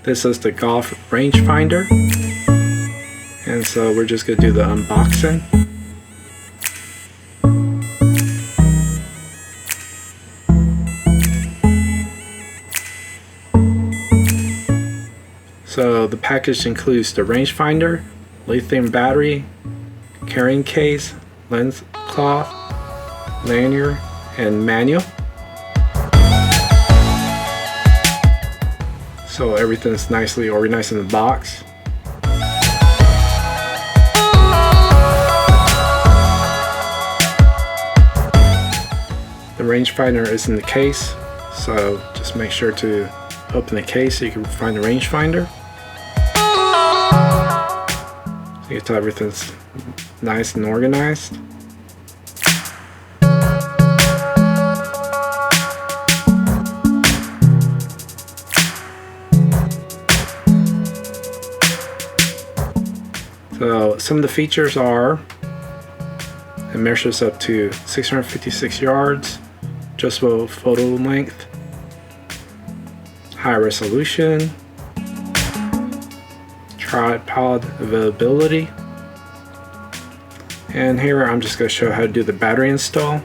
This is the Golf Rangefinder, and so we're just going to do the unboxing. So the package includes the rangefinder, lithium battery, carrying case, lens cloth, lanyard, and manual. So everything's nicely organized in the box. The rangefinder is in the case, so just make sure to open the case so you can find the rangefinder. So you can tell everything's nice and organized. So some of the features are: it measures up to 656 yards, adjustable photo length, high resolution, tripod availability, and here I'm just going to show how to do the battery install.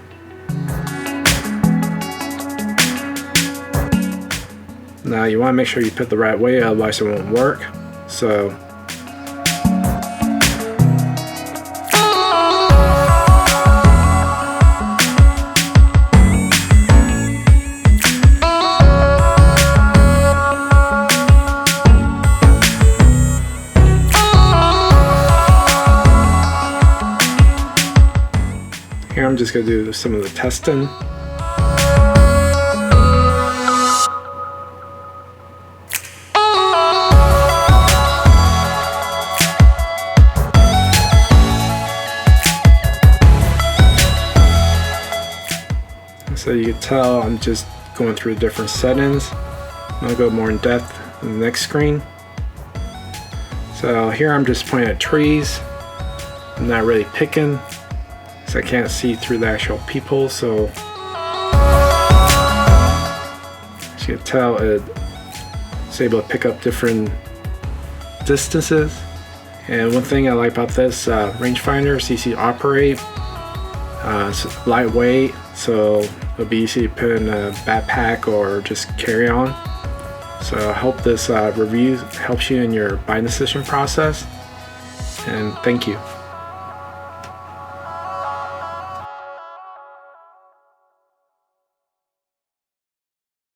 Now you want to make sure you put the right way, otherwise it won't work. So here I'm just going to do some of the testing. So you can tell I'm just going through different settings. I'll go more in depth in the next screen. So here I'm just pointing at trees. I'm not really picking, so I can't see through the actual people. So as you can tell, it's able to pick up different distances. And one thing I like about this rangefinder is easy to operate. It's lightweight, so it'll be easy to put in a backpack or just carry on. So I hope this review helps you in your buying decision process, and thank you.